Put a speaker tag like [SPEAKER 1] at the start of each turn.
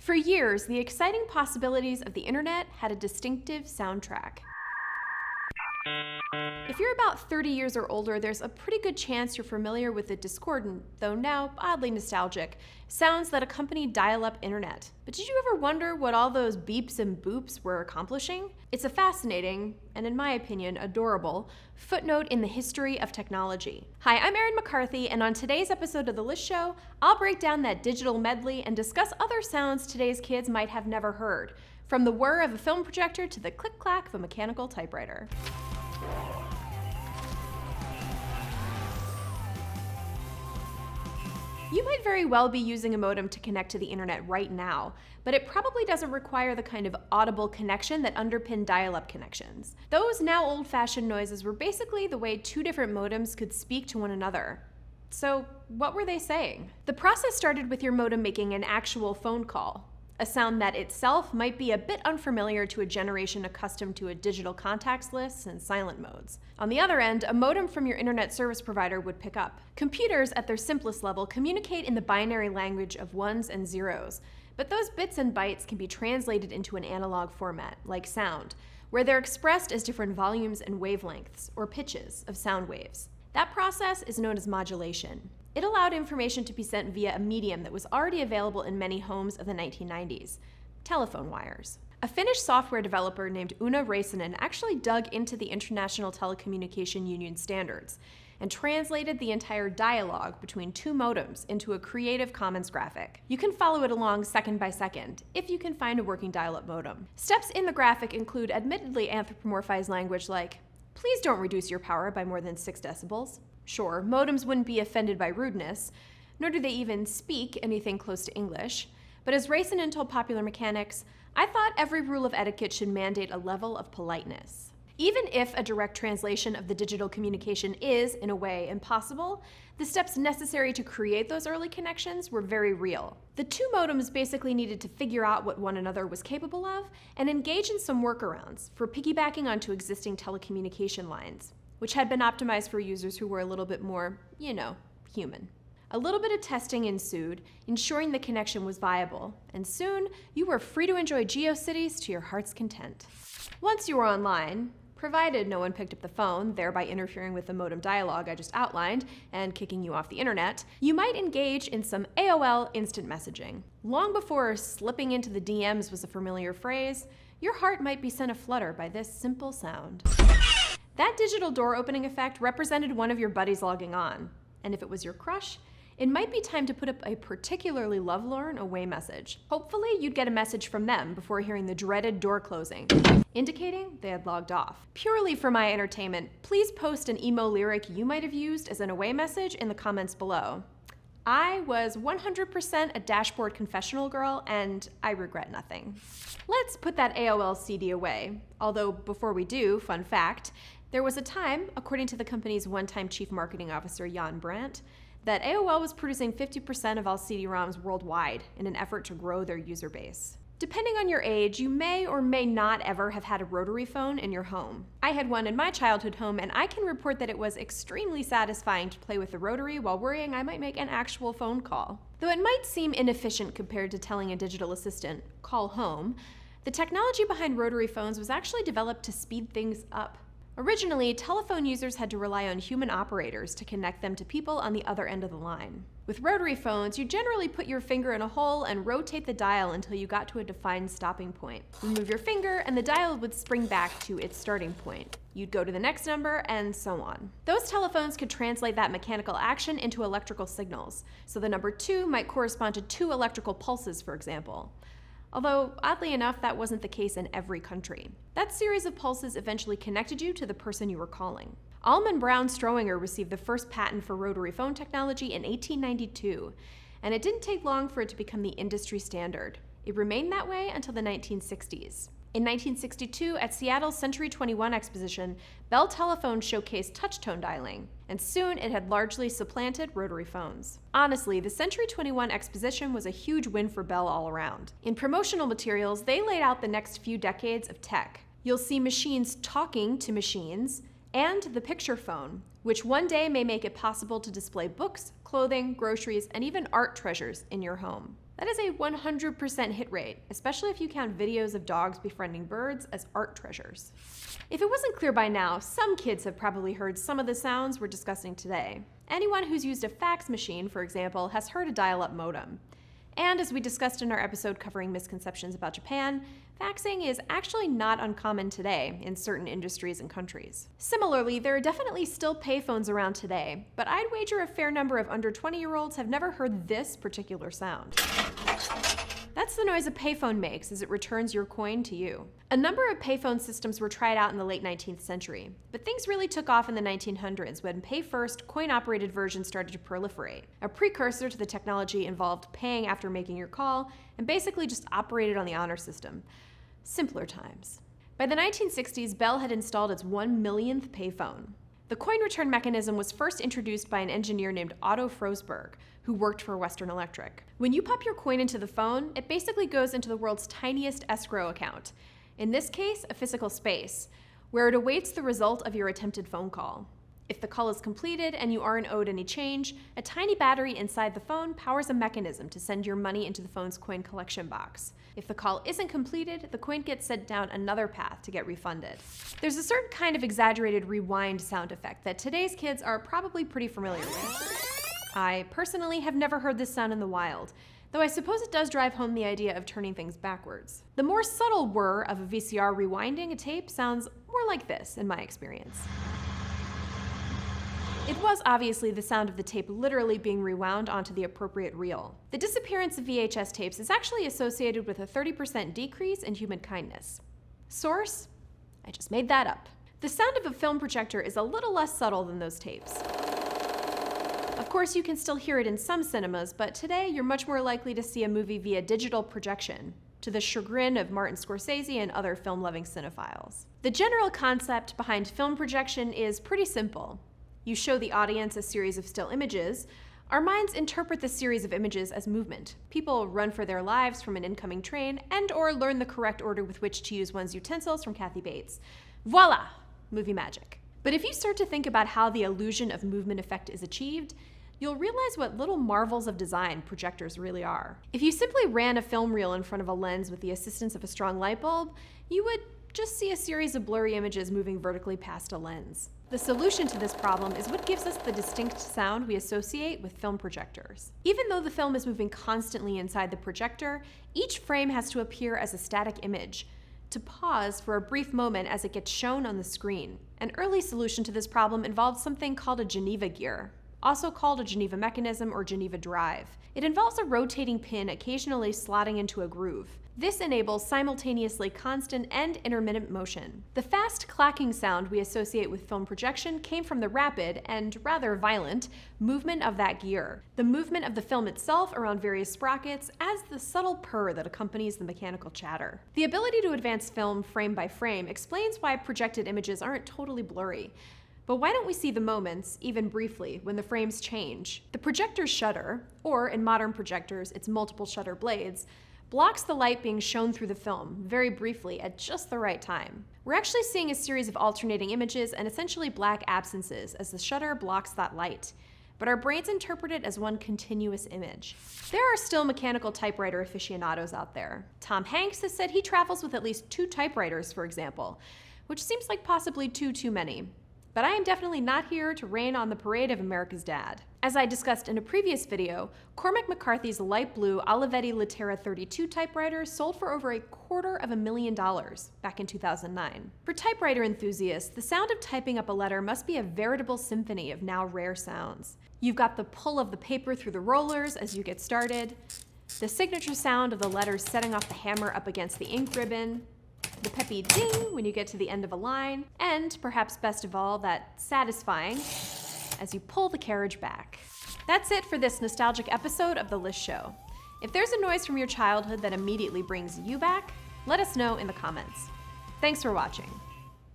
[SPEAKER 1] For years, the exciting possibilities of the internet had a distinctive soundtrack. If you're about 30 years or older, there's a pretty good chance you're familiar with the discordant, though now oddly nostalgic, sounds that accompanied dial-up internet. But did you ever wonder what all those beeps and boops were accomplishing? It's a fascinating, and in my opinion, adorable, footnote in the history of technology. Hi, I'm Erin McCarthy, and on today's episode of The List Show, I'll break down that digital medley and discuss other sounds today's kids might have never heard, from the whir of a film projector to the click-clack of a mechanical typewriter. You might very well be using a modem to connect to the internet right now, but it probably doesn't require the kind of audible connection that underpinned dial-up connections. Those now old-fashioned noises were basically the way two different modems could speak to one another. So what were they saying? The process started with your modem making an actual phone call, a sound that itself might be a bit unfamiliar to a generation accustomed to a digital contacts list and silent modes. On the other end, a modem from your internet service provider would pick up. Computers, at their simplest level, communicate in the binary language of ones and zeros, but those bits and bytes can be translated into an analog format, like sound, where they're expressed as different volumes and wavelengths, or pitches, of sound waves. That process is known as modulation. It allowed information to be sent via a medium that was already available in many homes of the 1990s, telephone wires. A Finnish software developer named Una Räisänen actually dug into the International Telecommunication Union standards and translated the entire dialogue between two modems into a Creative Commons graphic. You can follow it along second by second, if you can find a working dial-up modem. Steps in the graphic include admittedly anthropomorphized language like, "Please don't reduce your power by more than 6 decibels. Sure, modems wouldn't be offended by rudeness, nor do they even speak anything close to English, but as Räisänen told Popular Mechanics, "I thought every rule of etiquette should mandate a level of politeness." Even if a direct translation of the digital communication is, in a way, impossible, the steps necessary to create those early connections were very real. The two modems basically needed to figure out what one another was capable of and engage in some workarounds for piggybacking onto existing telecommunication lines, which had been optimized for users who were a little bit more, human. A little bit of testing ensued, ensuring the connection was viable, and soon you were free to enjoy GeoCities to your heart's content. Once you were online, provided no one picked up the phone, thereby interfering with the modem dialogue I just outlined and kicking you off the internet, you might engage in some AOL Instant Messaging. Long before slipping into the DMs was a familiar phrase, your heart might be sent aflutter by this simple sound. That digital door opening effect represented one of your buddies logging on, and if it was your crush, it might be time to put up a particularly lovelorn away message. Hopefully, you'd get a message from them before hearing the dreaded door closing, indicating they had logged off. Purely for my entertainment, please post an emo lyric you might have used as an away message in the comments below. I was 100% a dashboard confessional girl, and I regret nothing. Let's put that AOL CD away. Although, before we do, fun fact, there was a time, according to the company's one-time chief marketing officer, Jan Brandt, that AOL was producing 50% of all CD-ROMs worldwide in an effort to grow their user base. Depending on your age, you may or may not ever have had a rotary phone in your home. I had one in my childhood home, and I can report that it was extremely satisfying to play with the rotary while worrying I might make an actual phone call. Though it might seem inefficient compared to telling a digital assistant, "Call home," the technology behind rotary phones was actually developed to speed things up. Originally, telephone users had to rely on human operators to connect them to people on the other end of the line. With rotary phones, you generally put your finger in a hole and rotate the dial until you got to a defined stopping point. You move your finger and the dial would spring back to its starting point. You'd go to the next number, and so on. Those telephones could translate that mechanical action into electrical signals, so the number 2 might correspond to 2 electrical pulses, for example. Although, oddly enough, that wasn't the case in every country. That series of pulses eventually connected you to the person you were calling. Alman Brown Strohinger received the first patent for rotary phone technology in 1892, and it didn't take long for it to become the industry standard. It remained that way until the 1960s. In 1962, at Seattle's Century 21 exposition, Bell Telephone showcased touch-tone dialing, and soon it had largely supplanted rotary phones. Honestly, the Century 21 exposition was a huge win for Bell all around. In promotional materials, they laid out the next few decades of tech. You'll see machines talking to machines, and the picture phone, which one day may make it possible to display books, clothing, groceries, and even art treasures in your home. That is a 100% hit rate, especially if you count videos of dogs befriending birds as art treasures. If it wasn't clear by now, some kids have probably heard some of the sounds we're discussing today. Anyone who's used a fax machine, for example, has heard a dial-up modem. And as we discussed in our episode covering misconceptions about Japan, faxing is actually not uncommon today in certain industries and countries. Similarly, there are definitely still payphones around today, but I'd wager a fair number of under 20-year-olds have never heard this particular sound. That's the noise a payphone makes as it returns your coin to you. A number of payphone systems were tried out in the late 19th century, but things really took off in the 1900s when pay-first, coin-operated versions started to proliferate. A precursor to the technology involved paying after making your call and basically just operated on the honor system. Simpler times. By the 1960s, Bell had installed its 1 millionth payphone. The coin return mechanism was first introduced by an engineer named Otto Frosberg, who worked for Western Electric. When you pop your coin into the phone, it basically goes into the world's tiniest escrow account. In this case, a physical space, where it awaits the result of your attempted phone call. If the call is completed and you aren't owed any change, a tiny battery inside the phone powers a mechanism to send your money into the phone's coin collection box. If the call isn't completed, the coin gets sent down another path to get refunded. There's a certain kind of exaggerated rewind sound effect that today's kids are probably pretty familiar with. I personally have never heard this sound in the wild, though I suppose it does drive home the idea of turning things backwards. The more subtle whir of a VCR rewinding a tape sounds more like this, in my experience. It was obviously the sound of the tape literally being rewound onto the appropriate reel. The disappearance of VHS tapes is actually associated with a 30% decrease in human kindness. Source? I just made that up. The sound of a film projector is a little less subtle than those tapes. Of course, you can still hear it in some cinemas, but today you're much more likely to see a movie via digital projection, to the chagrin of Martin Scorsese and other film-loving cinephiles. The general concept behind film projection is pretty simple. You show the audience a series of still images. Our minds interpret the series of images as movement. People run for their lives from an incoming train and/or learn the correct order with which to use one's utensils from Kathy Bates. Voila! Movie magic. But if you start to think about how the illusion of movement effect is achieved, you'll realize what little marvels of design projectors really are. If you simply ran a film reel in front of a lens with the assistance of a strong light bulb, you would just see a series of blurry images moving vertically past a lens. The solution to this problem is what gives us the distinct sound we associate with film projectors. Even though the film is moving constantly inside the projector, each frame has to appear as a static image, to pause for a brief moment as it gets shown on the screen. An early solution to this problem involved something called a Geneva gear, also called a Geneva mechanism or Geneva drive. It involves a rotating pin occasionally slotting into a groove. This enables simultaneously constant and intermittent motion. The fast clacking sound we associate with film projection came from the rapid, and rather violent, movement of that gear. The movement of the film itself around various sprockets adds the subtle purr that accompanies the mechanical chatter. The ability to advance film frame by frame explains why projected images aren't totally blurry. But why don't we see the moments, even briefly, when the frames change? The projector's shutter, or in modern projectors, its multiple shutter blades, blocks the light being shown through the film, very briefly, at just the right time. We're actually seeing a series of alternating images and essentially black absences as the shutter blocks that light. But our brains interpret it as one continuous image. There are still mechanical typewriter aficionados out there. Tom Hanks has said he travels with at least 2 typewriters, for example, which seems like possibly too many. But I am definitely not here to rain on the parade of America's dad. As I discussed in a previous video, Cormac McCarthy's light blue Olivetti Litera 32 typewriter sold for over $250,000 back in 2009. For typewriter enthusiasts, the sound of typing up a letter must be a veritable symphony of now rare sounds. You've got the pull of the paper through the rollers as you get started, the signature sound of the letters setting off the hammer up against the ink ribbon, the peppy ding when you get to the end of a line, and perhaps best of all, that satisfying as you pull the carriage back. That's it for this nostalgic episode of The List Show. If there's a noise from your childhood that immediately brings you back, let us know in the comments. Thanks for watching.